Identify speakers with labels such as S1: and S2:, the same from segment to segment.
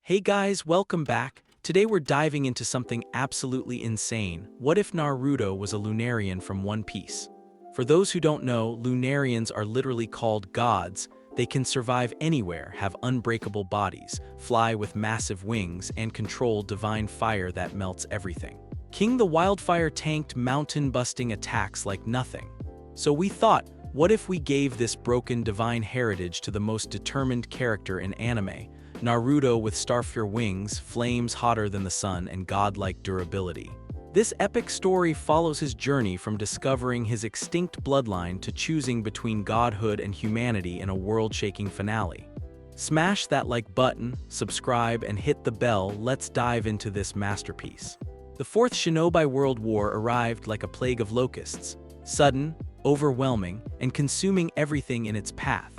S1: Hey guys, welcome back. Today we're diving into something absolutely insane. What if Naruto was a Lunarian from One Piece? For those who don't know, Lunarians are literally called gods. They can survive anywhere, have unbreakable bodies, fly with massive wings, and control divine fire that melts everything. King the Wildfire tanked mountain-busting attacks like nothing. So we thought, what if we gave this broken divine heritage to the most determined character in anime? Naruto with starfire wings, flames hotter than the sun, and godlike durability. This epic story follows his journey from discovering his extinct bloodline to choosing between godhood and humanity in a world-shaking finale. Smash that like button, subscribe, and hit the bell. Let's dive into this masterpiece. The Fourth Shinobi World War arrived like a plague of locusts, sudden, overwhelming, and consuming everything in its path.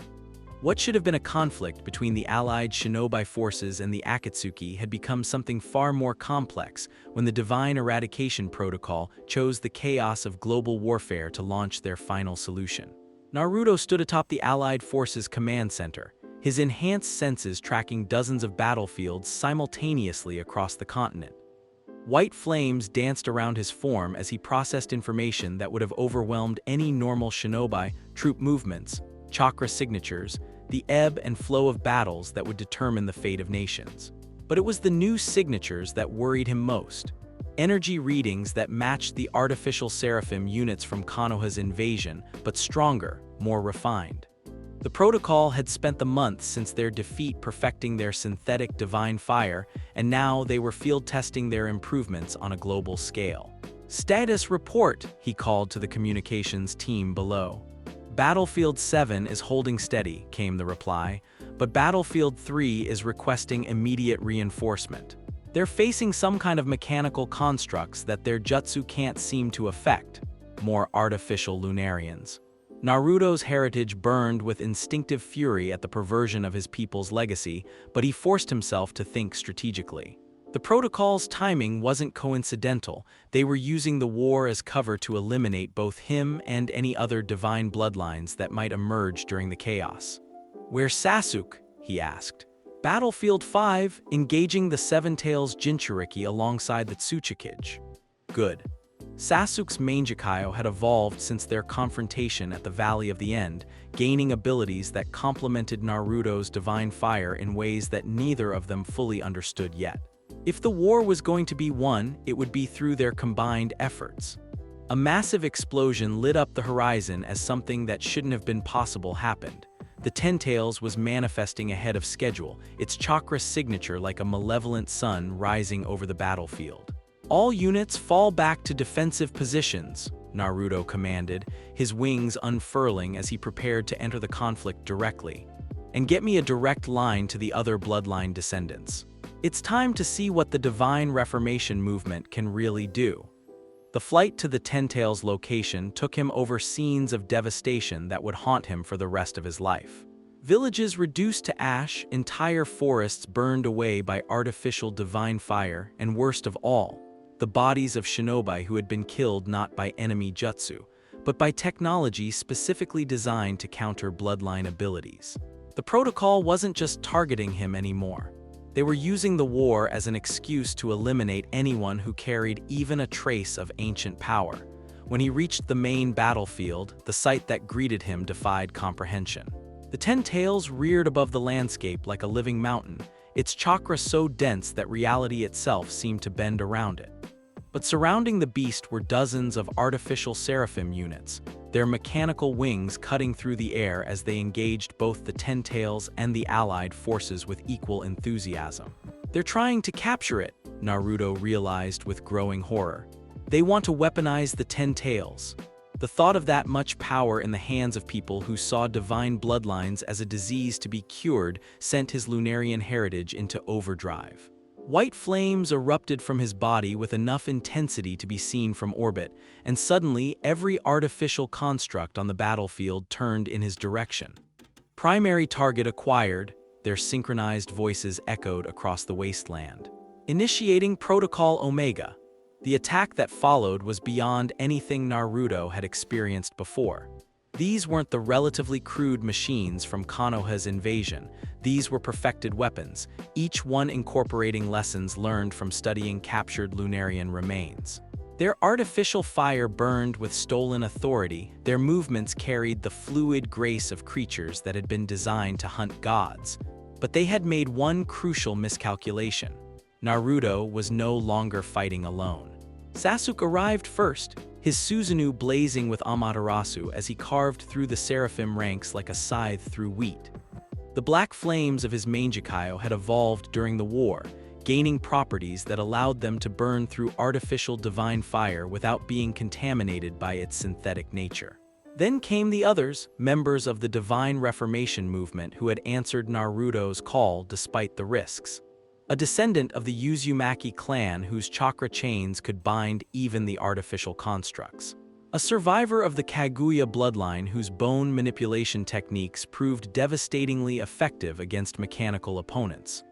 S1: What should have been a conflict between the allied shinobi forces and the Akatsuki had become something far more complex when the Divine Eradication Protocol chose the chaos of global warfare to launch their final solution. Naruto stood atop the allied forces' command center, his enhanced senses tracking dozens of battlefields simultaneously across the continent. White flames danced around his form as he processed information that would have overwhelmed any normal shinobi, troop movements, chakra signatures, the ebb and flow of battles that would determine the fate of nations. But it was the new signatures that worried him most. Energy readings that matched the artificial seraphim units from Konoha's invasion, but stronger, more refined. The protocol had spent the months since their defeat perfecting their synthetic divine fire, and now they were field testing their improvements on a global scale. "Status report," he called to the communications team below. "Battlefield 7 is holding steady," came the reply, but Battlefield 3 is requesting immediate reinforcement. They're facing some kind of mechanical constructs that their jutsu can't seem to affect. More artificial Lunarians. Naruto's heritage burned with instinctive fury at the perversion of his people's legacy, but he forced himself to think strategically. The protocol's timing wasn't coincidental. They were using the war as cover to eliminate both him and any other divine bloodlines that might emerge during the chaos. "Where's Sasuke?" he asked. "Battlefield 5, engaging the Seven Tails Jinchuriki alongside the Tsuchikage." Good. Sasuke's Mangekyo had evolved since their confrontation at the Valley of the End, gaining abilities that complemented Naruto's divine fire in ways that neither of them fully understood yet. If the war was going to be won, it would be through their combined efforts. A massive explosion lit up the horizon as something that shouldn't have been possible happened. The Ten Tails was manifesting ahead of schedule, its chakra signature like a malevolent sun rising over the battlefield. "All units fall back to defensive positions," Naruto commanded, his wings unfurling as he prepared to enter the conflict directly. "And get me a direct line to the other bloodline descendants. It's time to see what the Divine Reformation movement can really do." The flight to the Ten Tails location took him over scenes of devastation that would haunt him for the rest of his life. Villages reduced to ash, entire forests burned away by artificial divine fire, and worst of all, the bodies of shinobi who had been killed not by enemy jutsu, but by technology specifically designed to counter bloodline abilities. The protocol wasn't just targeting him anymore. They were using the war as an excuse to eliminate anyone who carried even a trace of ancient power. When he reached the main battlefield, the sight that greeted him defied comprehension. The Ten Tails reared above the landscape like a living mountain, its chakra so dense that reality itself seemed to bend around it. But surrounding the beast were dozens of artificial seraphim units, their mechanical wings cutting through the air as they engaged both the Ten Tails and the allied forces with equal enthusiasm. "They're trying to capture it," Naruto realized with growing horror. "They want to weaponize the Ten Tails." The thought of that much power in the hands of people who saw divine bloodlines as a disease to be cured sent his Lunarian heritage into overdrive. White flames erupted from his body with enough intensity to be seen from orbit, and suddenly every artificial construct on the battlefield turned in his direction. "Primary target acquired," their synchronized voices echoed across the wasteland. "Initiating Protocol Omega." The attack that followed was beyond anything Naruto had experienced before. These weren't the relatively crude machines from Konoha's invasion. These were perfected weapons, each one incorporating lessons learned from studying captured Lunarian remains. Their artificial fire burned with stolen authority, their movements carried the fluid grace of creatures that had been designed to hunt gods. But they had made one crucial miscalculation. Naruto was no longer fighting alone. Sasuke arrived first, his Susanoo blazing with Amaterasu as he carved through the seraphim ranks like a scythe through wheat. The black flames of his Mangekyo had evolved during the war, gaining properties that allowed them to burn through artificial divine fire without being contaminated by its synthetic nature. Then came the others, members of the Divine Reformation movement who had answered Naruto's call despite the risks. A descendant of the Uzumaki clan whose chakra chains could bind even the artificial constructs. A survivor of the Kaguya bloodline whose bone manipulation techniques proved devastatingly effective against mechanical opponents.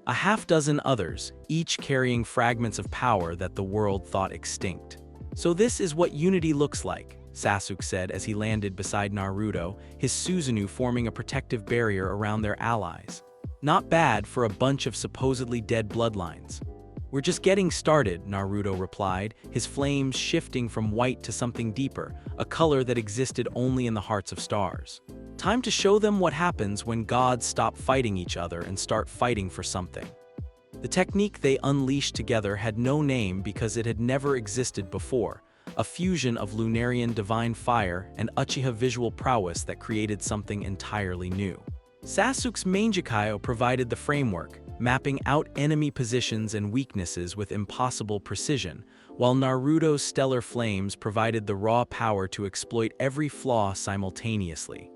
S1: A half-dozen others, each carrying fragments of power that the world thought extinct. "So this is what unity looks like," Sasuke said as he landed beside Naruto, his Susanoo forming a protective barrier around their allies. "Not bad for a bunch of supposedly dead bloodlines." "We're just getting started," Naruto replied, his flames shifting from white to something deeper, a color that existed only in the hearts of stars. "Time to show them what happens when gods stop fighting each other and start fighting for something." The technique they unleashed together had no name because it had never existed before, a fusion of Lunarian divine fire and Uchiha visual prowess that created something entirely new. Sasuke's Mangekyo provided the framework, mapping out enemy positions and weaknesses with impossible precision, while Naruto's stellar flames provided the raw power to exploit every flaw simultaneously.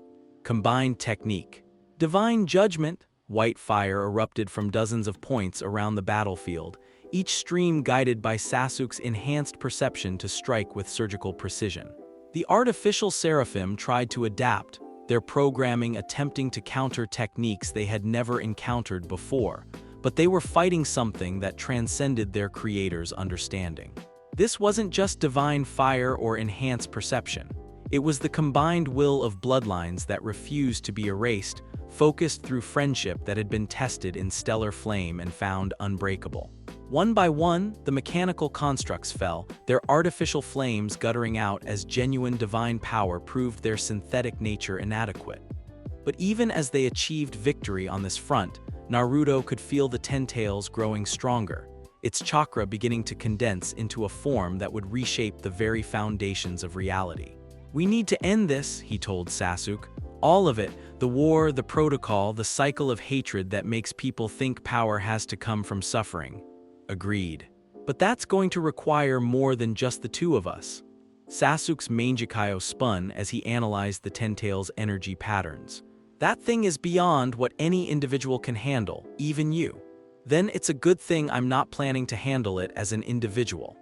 S1: Combined technique. Divine judgment. White fire erupted from dozens of points around the battlefield, each stream guided by Sasuke's enhanced perception to strike with surgical precision. The artificial seraphim tried to adapt, their programming attempting to counter techniques they had never encountered before, but they were fighting something that transcended their creator's understanding. This wasn't just divine fire or enhanced perception. It was the combined will of bloodlines that refused to be erased, focused through friendship that had been tested in stellar flame and found unbreakable. One by one, the mechanical constructs fell, their artificial flames guttering out as genuine divine power proved their synthetic nature inadequate. But even as they achieved victory on this front, Naruto could feel the Ten Tails growing stronger, its chakra beginning to condense into a form that would reshape the very foundations of reality. "We need to end this," he told Sasuke. "All of it, the war, the protocol, the cycle of hatred that makes people think power has to come from suffering." Agreed. "But that's going to require more than just the two of us." Sasuke's Mangekyo spun as he analyzed the Ten Tails' energy patterns. "That thing is beyond what any individual can handle, even you." "Then it's a good thing I'm not planning to handle it as an individual."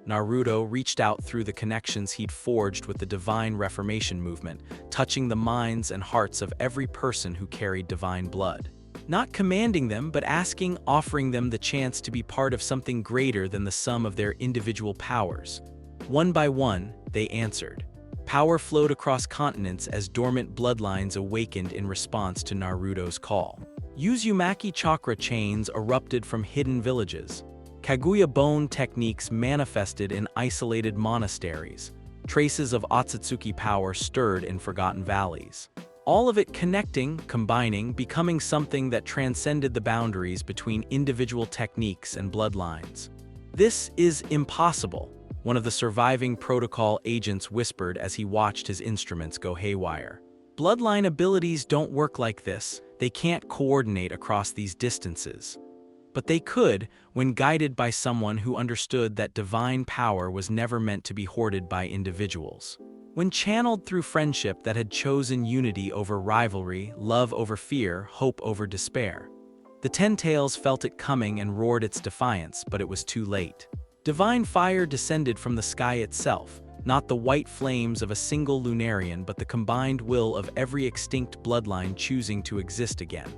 S1: Naruto reached out through the connections he'd forged with the Divine Reformation movement, touching the minds and hearts of every person who carried divine blood. Not commanding them, but asking, offering them the chance to be part of something greater than the sum of their individual powers. One by one, they answered. Power flowed across continents as dormant bloodlines awakened in response to Naruto's call. Uzumaki chakra chains erupted from hidden villages. Kaguya bone techniques manifested in isolated monasteries. Traces of Otsutsuki power stirred in forgotten valleys. All of it connecting, combining, becoming something that transcended the boundaries between individual techniques and bloodlines. "This is impossible," one of the surviving protocol agents whispered as he watched his instruments go haywire. "Bloodline abilities don't work like this. They can't coordinate across these distances." But they could, when guided by someone who understood that divine power was never meant to be hoarded by individuals. When channeled through friendship that had chosen unity over rivalry, love over fear, hope over despair. The Ten Tails felt it coming and roared its defiance, but it was too late. Divine fire descended from the sky itself, not the white flames of a single Lunarian, but the combined will of every extinct bloodline choosing to exist again.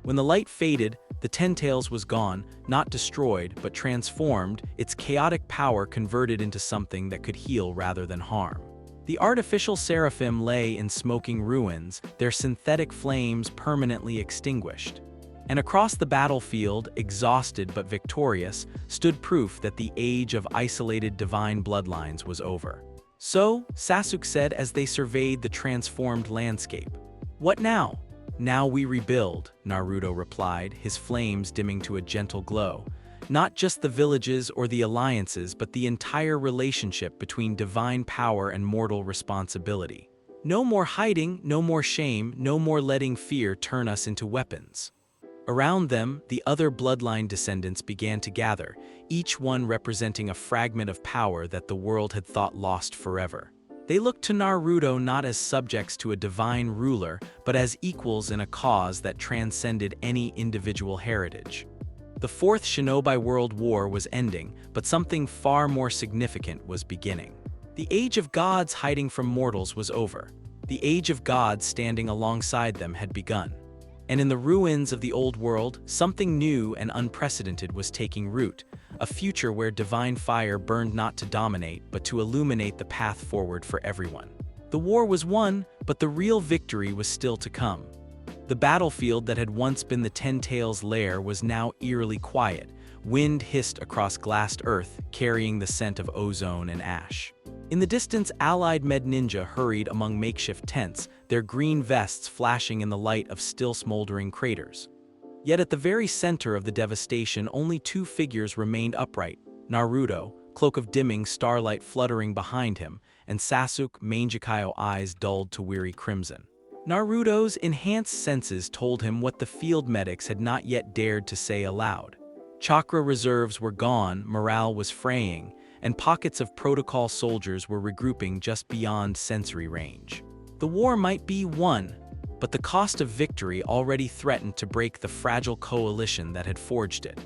S1: When the light faded, the Ten Tails was gone, not destroyed, but transformed, its chaotic power converted into something that could heal rather than harm. The artificial seraphim lay in smoking ruins, their synthetic flames permanently extinguished. And across the battlefield, exhausted but victorious, stood proof that the age of isolated divine bloodlines was over. "So," Sasuke said as they surveyed the transformed landscape. "What now?" "Now we rebuild," Naruto replied, his flames dimming to a gentle glow. "Not just the villages or the alliances, but the entire relationship between divine power and mortal responsibility. No more hiding, no more shame, no more letting fear turn us into weapons." Around them, the other bloodline descendants began to gather, each one representing a fragment of power that the world had thought lost forever. They looked to Naruto not as subjects to a divine ruler, but as equals in a cause that transcended any individual heritage. The Fourth Shinobi World War was ending, but something far more significant was beginning. The Age of Gods hiding from mortals was over. The Age of Gods standing alongside them had begun. And in the ruins of the old world, something new and unprecedented was taking root, a future where divine fire burned not to dominate, but to illuminate the path forward for everyone. The war was won, but the real victory was still to come. The battlefield that had once been the Ten Tails' lair was now eerily quiet. Wind hissed across glassed earth, carrying the scent of ozone and ash. In the distance, allied med ninja hurried among makeshift tents, their green vests flashing in the light of still smoldering craters. Yet at the very center of the devastation, only two figures remained upright: Naruto, cloak of dimming starlight fluttering behind him, and Sasuke, Mangekyo eyes dulled to weary crimson. Naruto's enhanced senses told him what the field medics had not yet dared to say aloud. Chakra reserves were gone, morale was fraying, and pockets of protocol soldiers were regrouping just beyond sensory range. The war might be won, but the cost of victory already threatened to break the fragile coalition that had forged it.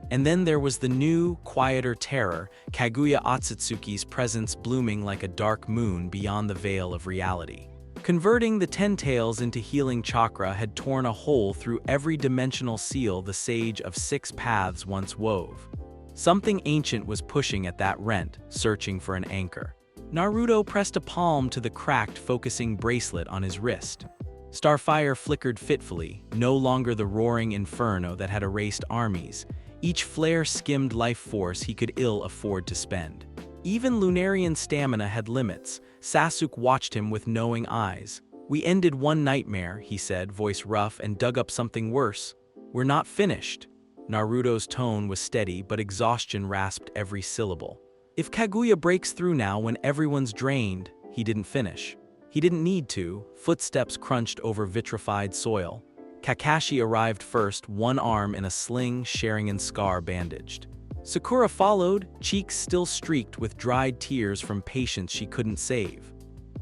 S1: And then there was the new, quieter terror, Kaguya Otsutsuki's presence blooming like a dark moon beyond the veil of reality. Converting the Ten Tails into healing chakra had torn a hole through every dimensional seal the Sage of Six Paths once wove. Something ancient was pushing at that rent, searching for an anchor. Naruto pressed a palm to the cracked, focusing bracelet on his wrist. Starfire flickered fitfully, no longer the roaring inferno that had erased armies. Each flare skimmed life force he could ill afford to spend. Even Lunarian stamina had limits. Sasuke watched him with knowing eyes. "We ended one nightmare," he said, voice rough, "and dug up something worse. We're not finished." Naruto's tone was steady, but exhaustion rasped every syllable. "If Kaguya breaks through now when everyone's drained," he didn't finish. He didn't need to. Footsteps crunched over vitrified soil. Kakashi arrived first, one arm in a sling, Sharingan's scar bandaged. Sakura followed, cheeks still streaked with dried tears from patients she couldn't save.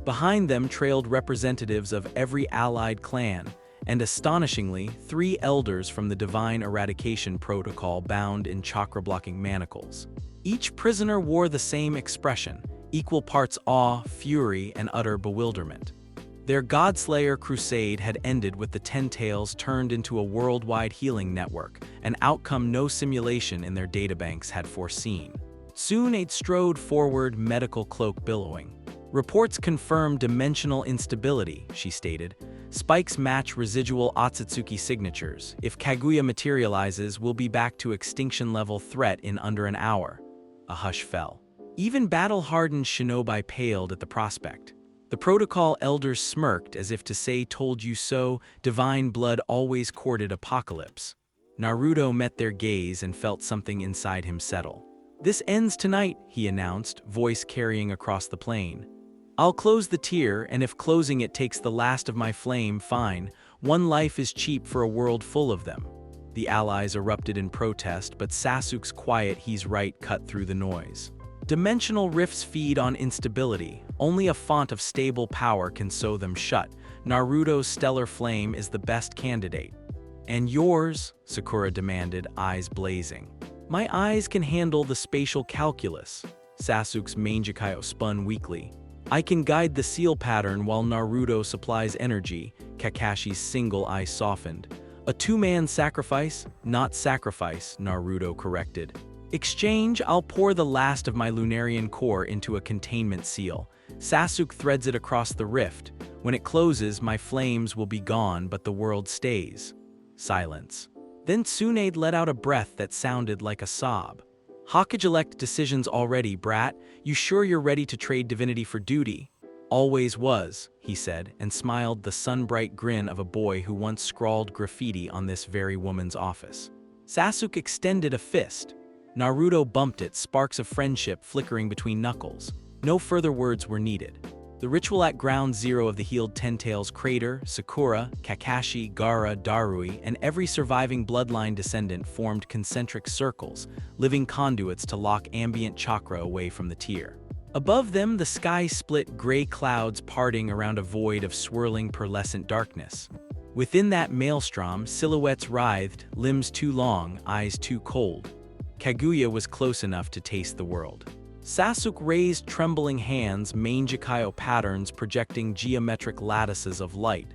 S1: Behind them trailed representatives of every allied clan, and astonishingly, 3 elders from the Divine Eradication Protocol bound in chakra-blocking manacles. Each prisoner wore the same expression, equal parts awe, fury, and utter bewilderment. Their Godslayer crusade had ended with the Ten Tails turned into a worldwide healing network, an outcome no simulation in their databanks had foreseen. Soon it strode forward, medical cloak billowing. "Reports confirm dimensional instability," she stated. "Spikes match residual Otsutsuki signatures. If Kaguya materializes, we'll be back to extinction-level threat in under an hour." A hush fell. Even battle-hardened shinobi paled at the prospect. The protocol elders smirked as if to say, "Told you so, divine blood always courted apocalypse." Naruto met their gaze and felt something inside him settle. "This ends tonight," he announced, voice carrying across the plain. "I'll close the tier, and if closing it takes the last of my flame, fine. One life is cheap for a world full of them." The allies erupted in protest, but Sasuke's quiet "he's right" cut through the noise. Dimensional rifts feed on instability. Only a font of stable power can sew them shut. Naruto's stellar flame is the best candidate. "And yours?" Sakura demanded, eyes blazing. "My eyes can handle the spatial calculus." Sasuke's Mangekyo spun weakly. "I can guide the seal pattern while Naruto supplies energy." Kakashi's single eye softened. "A two-man sacrifice?" "Not sacrifice," Naruto corrected. Exchange, I'll pour the last of my Lunarian core into a containment seal. Sasuke threads it across the rift. When it closes, my flames will be gone, but the world stays. Silence. Then Tsunade let out a breath that sounded like a sob. Hokage elect decisions already, brat. You sure you're ready to trade divinity for duty? Always was, he said, and smiled the sun-bright grin of a boy who once scrawled graffiti on this very woman's office. Sasuke extended a fist. Naruto bumped it, sparks of friendship flickering between knuckles. No further words were needed. The ritual at ground zero of the healed Ten-Tails crater, Sakura, Kakashi, Gaara, Darui, and every surviving bloodline descendant formed concentric circles, living conduits to lock ambient chakra away from the tier. Above them, the sky split, gray clouds parting around a void of swirling pearlescent darkness. Within that maelstrom, silhouettes writhed, limbs too long, eyes too cold. Kaguya was close enough to taste the world. Sasuke raised trembling hands, Mangekyo patterns projecting geometric lattices of light.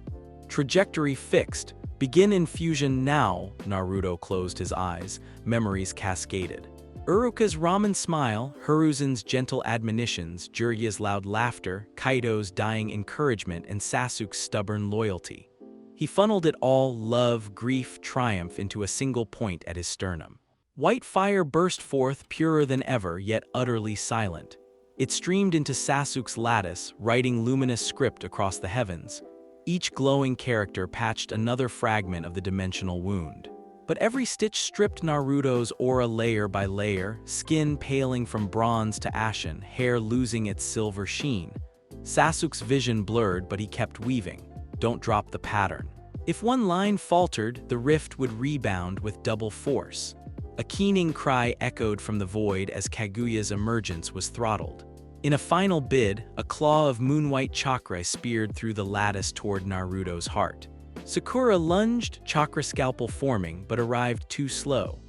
S1: Trajectory fixed. Begin infusion now, Naruto closed his eyes, memories cascaded. Uruka's ramen smile, Hiruzen's gentle admonitions, Jiraiya's loud laughter, Kaido's dying encouragement, and Sasuke's stubborn loyalty. He funneled it all, love, grief, triumph, into a single point at his sternum. White fire burst forth, purer than ever, yet utterly silent. It streamed into Sasuke's lattice, writing luminous script across the heavens. Each glowing character patched another fragment of the dimensional wound. But every stitch stripped Naruto's aura layer by layer, skin paling from bronze to ashen, hair losing its silver sheen. Sasuke's vision blurred, but he kept weaving. Don't drop the pattern. If one line faltered, the rift would rebound with double force. A keening cry echoed from the void as Kaguya's emergence was throttled. In a final bid, a claw of moonwhite chakra speared through the lattice toward Naruto's heart. Sakura lunged, chakra scalpel forming, but arrived too slow.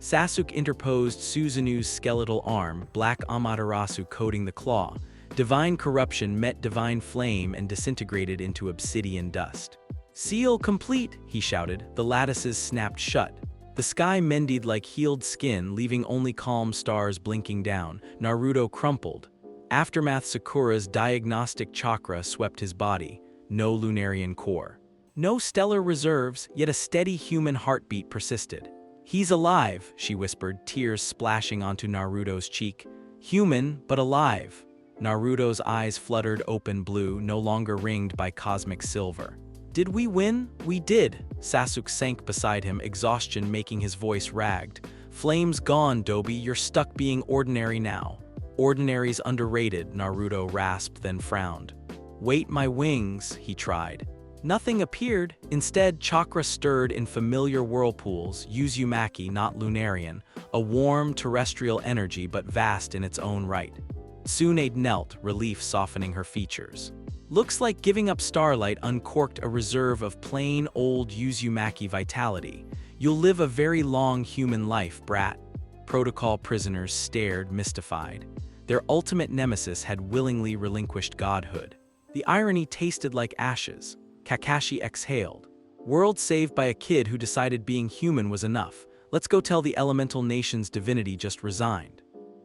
S1: Sasuke interposed Suzanu's skeletal arm, black Amaterasu coating the claw. Divine corruption met divine flame and disintegrated into obsidian dust. Seal complete, he shouted. The lattices snapped shut. The sky mended like healed skin, leaving only calm stars blinking down. Naruto crumpled. Aftermath. Sakura's diagnostic chakra swept his body. No Lunarian core. No stellar reserves, yet a steady human heartbeat persisted. He's alive, she whispered, tears splashing onto Naruto's cheek. Human, but alive. Naruto's eyes fluttered open blue, no longer ringed by cosmic silver. Did we win? We did. Sasuke sank beside him, exhaustion making his voice ragged. Flames gone, Dobi, you're stuck being ordinary now. Ordinary's underrated, Naruto rasped, then frowned. Wait, my wings, he tried. Nothing appeared. Instead, chakra stirred in familiar whirlpools, Uzumaki, not Lunarian, a warm, terrestrial energy but vast in its own right. Tsunade knelt, relief softening her features. Looks like giving up starlight uncorked a reserve of plain old Uzumaki vitality. You'll live a very long human life, brat. Protocol prisoners stared, mystified. Their ultimate nemesis had willingly relinquished godhood. The irony tasted like ashes. Kakashi exhaled. World saved by a kid who decided being human was enough. Let's go tell the elemental nation's divinity just resigned.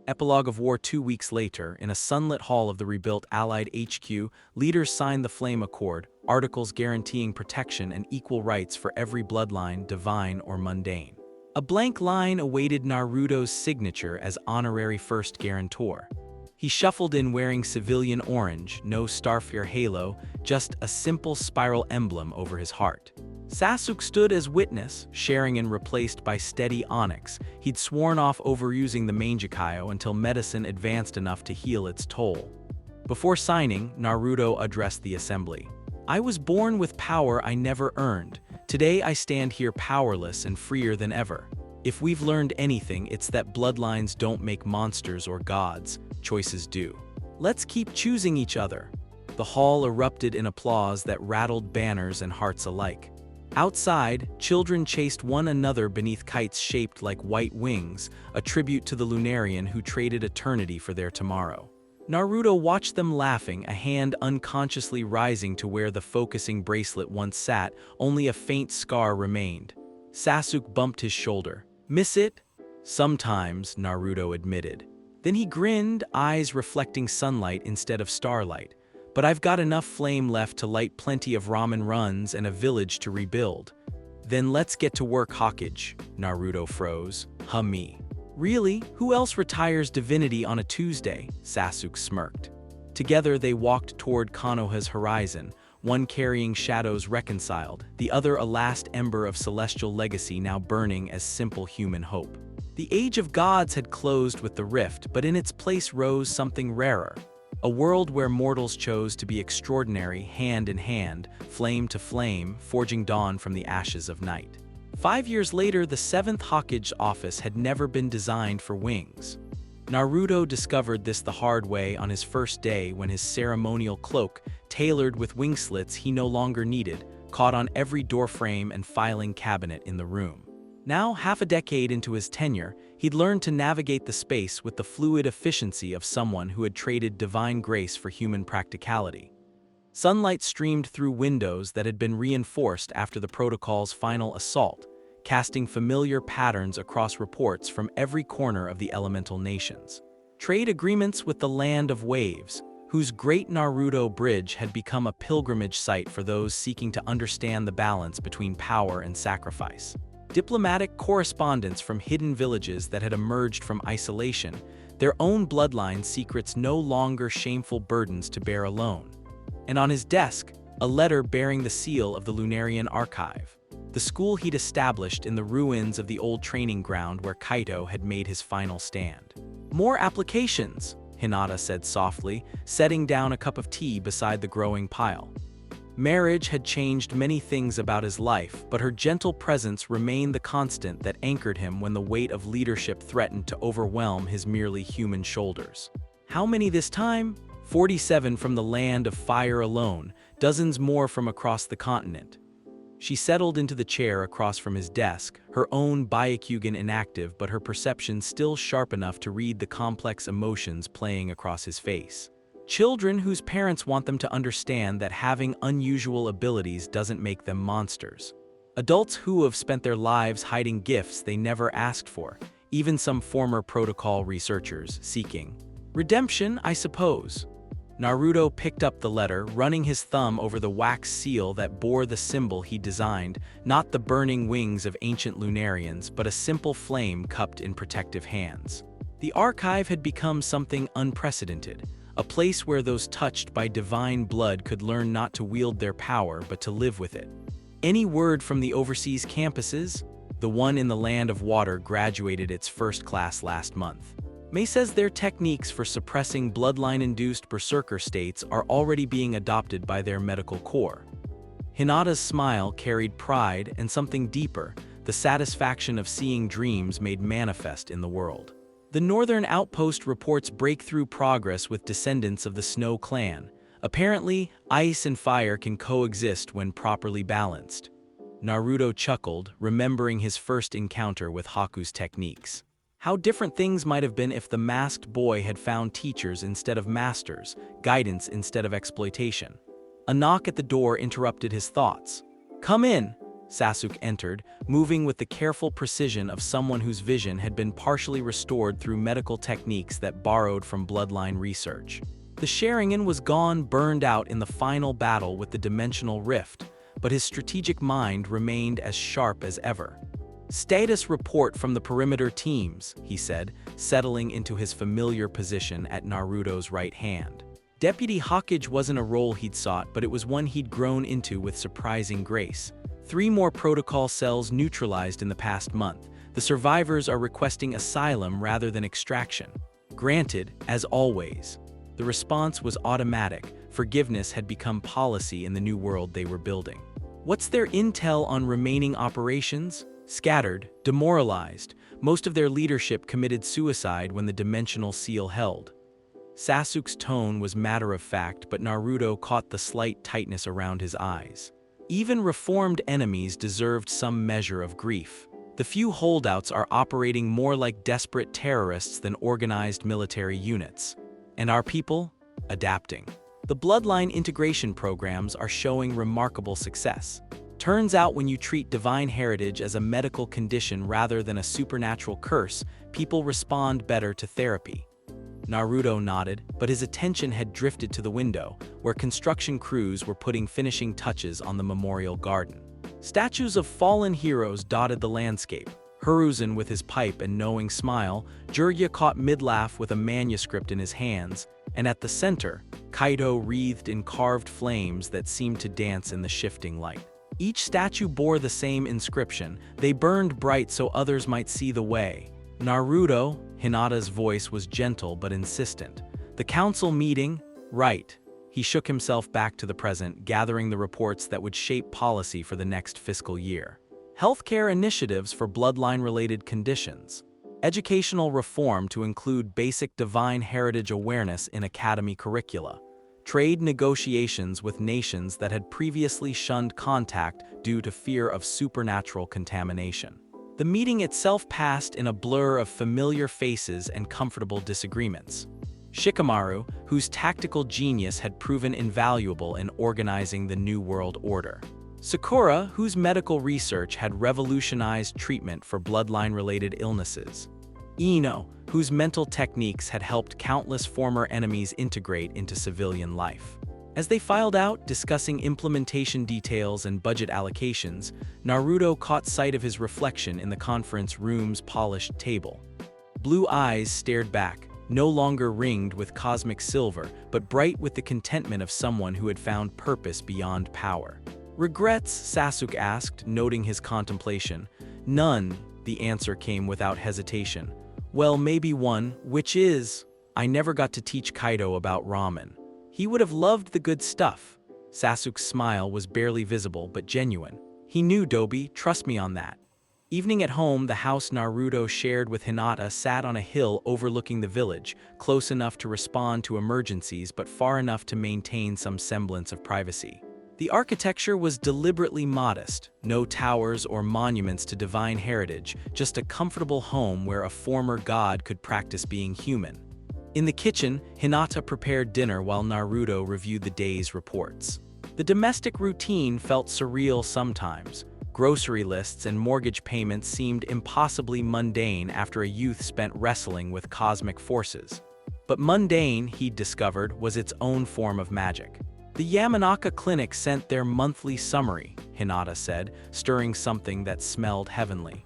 S1: Epilogue of War. 2 weeks later, in a sunlit hall of the rebuilt Allied HQ, leaders signed the Flame Accord, articles guaranteeing protection and equal rights for every bloodline, divine or mundane. A blank line awaited Naruto's signature as honorary first guarantor. He shuffled in wearing civilian orange, no Starfire halo, just a simple spiral emblem over his heart. Sasuke stood as witness, sharing and replaced by steady onyx. He'd sworn off overusing the Mangekyo until medicine advanced enough to heal its toll. Before signing, Naruto addressed the assembly. I was born with power I never earned. Today I stand here powerless and freer than ever. If we've learned anything, it's that bloodlines don't make monsters or gods, choices do. Let's keep choosing each other. The hall erupted in applause that rattled banners and hearts alike. Outside, children chased one another beneath kites shaped like white wings, a tribute to the Lunarian who traded eternity for their tomorrow. Naruto watched them laughing, a hand unconsciously rising to where the focusing bracelet once sat, only a faint scar remained. Sasuke bumped his shoulder. Miss it? Sometimes, Naruto admitted. Then he grinned, eyes reflecting sunlight instead of starlight. But I've got enough flame left to light plenty of ramen runs and a village to rebuild. Then let's get to work, Hokage, Naruto froze. Me. Really? Who else retires divinity on a Tuesday? Sasuke smirked. Together they walked toward Konoha's horizon, one carrying shadows reconciled, the other a last ember of celestial legacy now burning as simple human hope. The Age of Gods had closed with the rift, but in its place rose something rarer. A world where mortals chose to be extraordinary, hand in hand, flame to flame, forging dawn from the ashes of night. 5 years later, the 7th Hokage's office had never been designed for wings. Naruto discovered this the hard way on his first day when his ceremonial cloak, tailored with wing slits he no longer needed, caught on every doorframe and filing cabinet in the room. Now, half a decade into his tenure, he'd learned to navigate the space with the fluid efficiency of someone who had traded divine grace for human practicality. Sunlight streamed through windows that had been reinforced after the protocol's final assault, casting familiar patterns across reports from every corner of the elemental nations. Trade agreements with the Land of Waves, whose Great Naruto Bridge had become a pilgrimage site for those seeking to understand the balance between power and sacrifice. Diplomatic correspondence from hidden villages that had emerged from isolation, their own bloodline secrets no longer shameful burdens to bear alone. And on his desk, a letter bearing the seal of the Lunarian archive, the school he'd established in the ruins of the old training ground where Kaito had made his final stand. More applications, Hinata said softly, setting down a cup of tea beside the growing pile. Marriage had changed many things about his life, but her gentle presence remained the constant that anchored him when the weight of leadership threatened to overwhelm his merely human shoulders. How many this time? 47 from the Land of Fire alone, dozens more from across the continent. She settled into the chair across from his desk, her own Byakugan inactive but her perception still sharp enough to read the complex emotions playing across his face. Children whose parents want them to understand that having unusual abilities doesn't make them monsters. Adults who have spent their lives hiding gifts they never asked for, even some former protocol researchers seeking redemption, I suppose. Naruto picked up the letter, running his thumb over the wax seal that bore the symbol he designed, not the burning wings of ancient Lunarians, but a simple flame cupped in protective hands. The archive had become something unprecedented, a place where those touched by divine blood could learn not to wield their power but to live with it. Any word from the overseas campuses? The one in the Land of Water graduated its first class last month. May says their techniques for suppressing bloodline-induced berserker states are already being adopted by their medical corps. Hinata's smile carried pride and something deeper, the satisfaction of seeing dreams made manifest in the world. The Northern Outpost reports breakthrough progress with descendants of the Snow Clan. Apparently, ice and fire can coexist when properly balanced. Naruto chuckled, remembering his first encounter with Haku's techniques. How different things might have been if the masked boy had found teachers instead of masters, guidance instead of exploitation. A knock at the door interrupted his thoughts. "Come in," Sasuke entered, moving with the careful precision of someone whose vision had been partially restored through medical techniques that borrowed from bloodline research. The Sharingan was gone, burned out in the final battle with the dimensional rift, but his strategic mind remained as sharp as ever. "Status report from the perimeter teams," he said, settling into his familiar position at Naruto's right hand. Deputy Hokage wasn't a role he'd sought, but it was one he'd grown into with surprising grace. 3 more protocol cells neutralized in the past month. The survivors are requesting asylum rather than extraction. Granted, as always. The response was automatic. Forgiveness had become policy in the new world they were building. What's their intel on remaining operations? Scattered, demoralized. Most of their leadership committed suicide when the dimensional seal held. Sasuke's tone was matter-of-fact, but Naruto caught the slight tightness around his eyes. Even reformed enemies deserved some measure of grief. The few holdouts are operating more like desperate terrorists than organized military units. And our people? Adapting. The bloodline integration programs are showing remarkable success. Turns out when you treat divine heritage as a medical condition rather than a supernatural curse, people respond better to therapy. Naruto nodded, but his attention had drifted to the window, where construction crews were putting finishing touches on the memorial garden. Statues of fallen heroes dotted the landscape. Hiruzen with his pipe and knowing smile, Jirya caught mid-laugh with a manuscript in his hands, and at the center, Kaido wreathed in carved flames that seemed to dance in the shifting light. Each statue bore the same inscription. They burned bright so others might see the way. Naruto, Hinata's voice was gentle but insistent. The council meeting? Right. He shook himself back to the present, gathering the reports that would shape policy for the next fiscal year. Healthcare initiatives for bloodline-related conditions. Educational reform to include basic divine heritage awareness in academy curricula. Trade negotiations with nations that had previously shunned contact due to fear of supernatural contamination. The meeting itself passed in a blur of familiar faces and comfortable disagreements. Shikamaru, whose tactical genius had proven invaluable in organizing the New World Order. Sakura, whose medical research had revolutionized treatment for bloodline-related illnesses. Ino, whose mental techniques had helped countless former enemies integrate into civilian life. As they filed out, discussing implementation details and budget allocations, Naruto caught sight of his reflection in the conference room's polished table. Blue eyes stared back, no longer ringed with cosmic silver, but bright with the contentment of someone who had found purpose beyond power. Regrets? Sasuke asked, noting his contemplation. None, the answer came without hesitation. Well, maybe one, which is, I never got to teach Kaido about ramen. He would have loved the good stuff. Sasuke's smile was barely visible but genuine. He knew, Dobi, trust me on that. Evening at home, the house Naruto shared with Hinata sat on a hill overlooking the village, close enough to respond to emergencies but far enough to maintain some semblance of privacy. The architecture was deliberately modest, no towers or monuments to divine heritage, just a comfortable home where a former god could practice being human. In the kitchen, Hinata prepared dinner while Naruto reviewed the day's reports. The domestic routine felt surreal sometimes. Grocery lists and mortgage payments seemed impossibly mundane after a youth spent wrestling with cosmic forces. But mundane, he'd discovered, was its own form of magic. The Yamanaka Clinic sent their monthly summary, Hinata said, stirring something that smelled heavenly.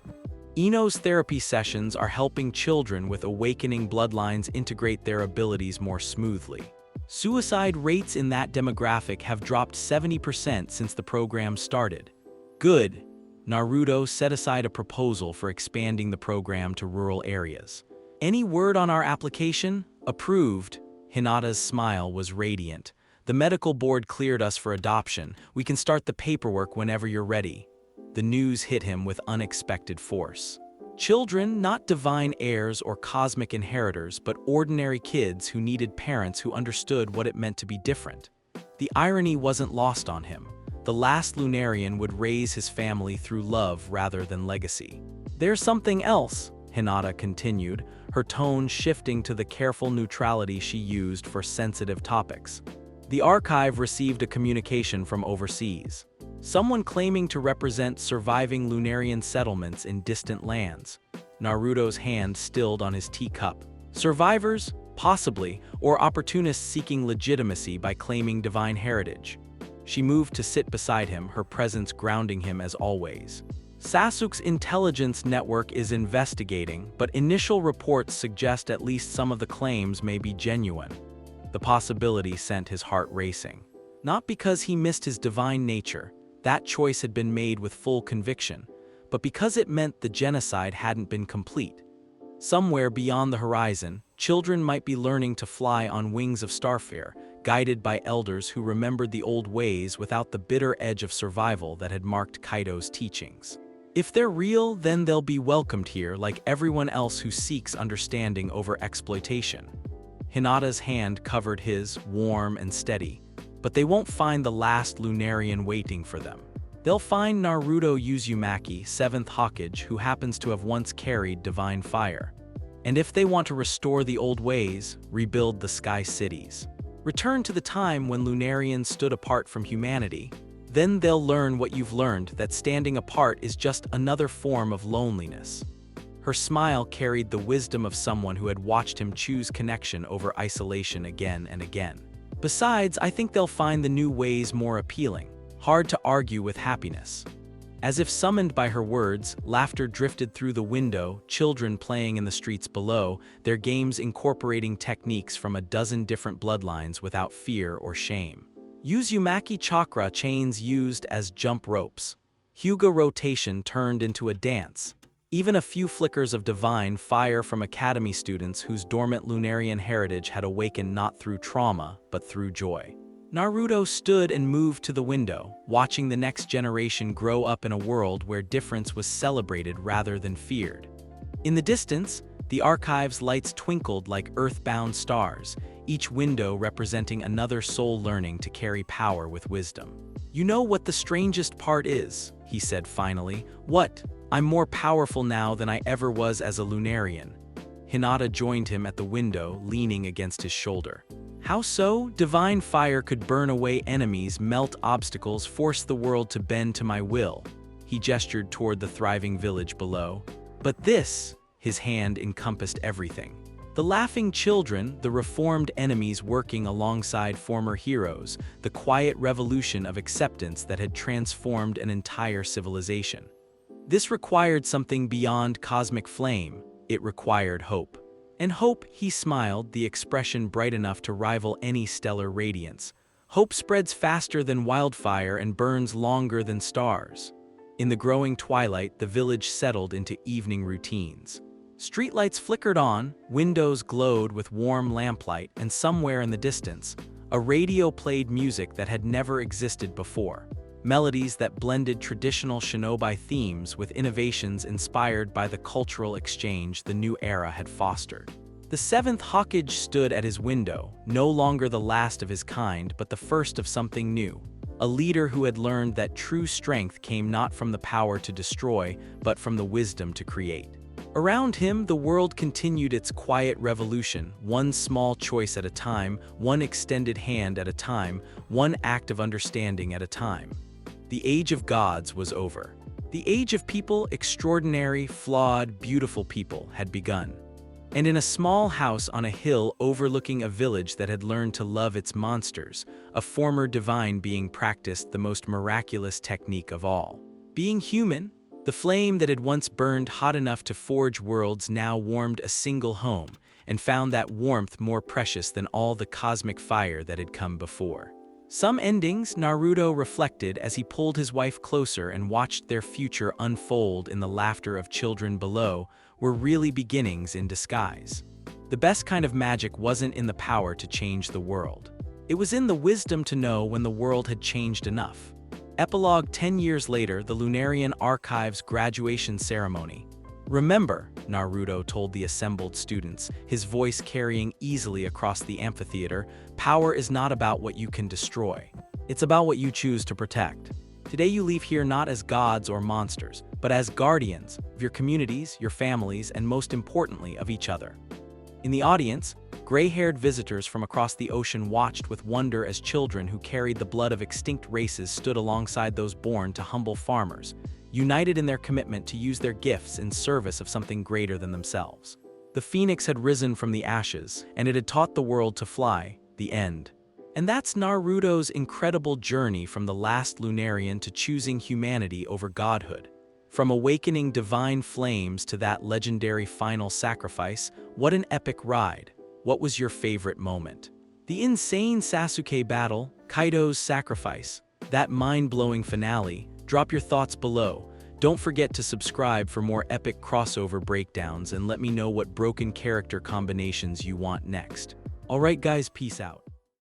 S1: Ino's therapy sessions are helping children with awakening bloodlines integrate their abilities more smoothly. Suicide rates in that demographic have dropped 70% since the program started. Good. Naruto set aside a proposal for expanding the program to rural areas. Any word on our application? Approved. Hinata's smile was radiant. The medical board cleared us for adoption. We can start the paperwork whenever you're ready. The news hit him with unexpected force. Children, not divine heirs or cosmic inheritors, but ordinary kids who needed parents who understood what it meant to be different. The irony wasn't lost on him. The last Lunarian would raise his family through love rather than legacy. There's something else, Hinata continued, her tone shifting to the careful neutrality she used for sensitive topics. The archive received a communication from overseas. Someone claiming to represent surviving Lunarian settlements in distant lands. Naruto's hand stilled on his teacup. Survivors? Possibly, or opportunists seeking legitimacy by claiming divine heritage. She moved to sit beside him, her presence grounding him as always. Sasuke's intelligence network is investigating, but initial reports suggest at least some of the claims may be genuine. The possibility sent his heart racing. Not because he missed his divine nature, that choice had been made with full conviction, but because it meant the genocide hadn't been complete. Somewhere beyond the horizon, children might be learning to fly on wings of starfare, guided by elders who remembered the old ways without the bitter edge of survival that had marked Kaido's teachings. If they're real, then they'll be welcomed here like everyone else who seeks understanding over exploitation. Hinata's hand covered his, warm and steady. But they won't find the last Lunarian waiting for them. They'll find Naruto Uzumaki, 7th Hokage, who happens to have once carried divine fire. And if they want to restore the old ways, rebuild the sky cities, return to the time when Lunarians stood apart from humanity, Then they'll learn what you've learned, that standing apart is just another form of loneliness. Her smile carried the wisdom of someone who had watched him choose connection over isolation again and again. Besides, I think they'll find the new ways more appealing, hard to argue with happiness. As if summoned by her words, laughter drifted through the window, children playing in the streets below, their games incorporating techniques from a dozen different bloodlines without fear or shame. Uzumaki chakra chains used as jump ropes. Hyuga rotation turned into a dance. Even a few flickers of divine fire from academy students whose dormant Lunarian heritage had awakened not through trauma, but through joy. Naruto stood and moved to the window, watching the next generation grow up in a world where difference was celebrated rather than feared. In the distance, the archive's lights twinkled like earthbound stars, each window representing another soul learning to carry power with wisdom. "You know what the strangest part is?" he said finally. "What? I'm more powerful now than I ever was as a Lunarian." Hinata joined him at the window, leaning against his shoulder. "How so? Divine fire could burn away enemies, melt obstacles, force the world to bend to my will." He gestured toward the thriving village below. "But this," his hand encompassed everything. The laughing children, the reformed enemies working alongside former heroes, the quiet revolution of acceptance that had transformed an entire civilization. This required something beyond cosmic flame. It required hope. And hope, he smiled, the expression bright enough to rival any stellar radiance. Hope spreads faster than wildfire and burns longer than stars. In the growing twilight, the village settled into evening routines. Streetlights flickered on, windows glowed with warm lamplight, and somewhere in the distance, a radio played music that had never existed before. Melodies that blended traditional shinobi themes with innovations inspired by the cultural exchange the new era had fostered. The seventh Hokage stood at his window, no longer the last of his kind but the first of something new. A leader who had learned that true strength came not from the power to destroy, but from the wisdom to create. Around him, the world continued its quiet revolution, one small choice at a time, one extended hand at a time, one act of understanding at a time. The age of gods was over. The age of people, extraordinary, flawed, beautiful people, had begun. And in a small house on a hill overlooking a village that had learned to love its monsters, a former divine being practiced the most miraculous technique of all. Being human, the flame that had once burned hot enough to forge worlds now warmed a single home, and found that warmth more precious than all the cosmic fire that had come before. Some endings, Naruto reflected as he pulled his wife closer and watched their future unfold in the laughter of children below, were really beginnings in disguise. The best kind of magic wasn't in the power to change the world. It was in the wisdom to know when the world had changed enough. Epilogue 10 years later, the Lunarian Archive's graduation ceremony. "Remember," Naruto told the assembled students, his voice carrying easily across the amphitheater, "power is not about what you can destroy. It's about what you choose to protect. Today you leave here not as gods or monsters, but as guardians of your communities, your families, and most importantly, of each other." In the audience, gray-haired visitors from across the ocean watched with wonder as children who carried the blood of extinct races stood alongside those born to humble farmers, united in their commitment to use their gifts in service of something greater than themselves. The phoenix had risen from the ashes, and it had taught the world to fly, the end. And that's Naruto's incredible journey from the last Lunarian to choosing humanity over godhood. From awakening divine flames to that legendary final sacrifice, what an epic ride. What was your favorite moment? The insane Sasuke battle, Kaido's sacrifice, that mind-blowing finale? Drop your thoughts below. Don't forget to subscribe for more epic crossover breakdowns and let me know what broken character combinations you want next. Alright guys, peace out.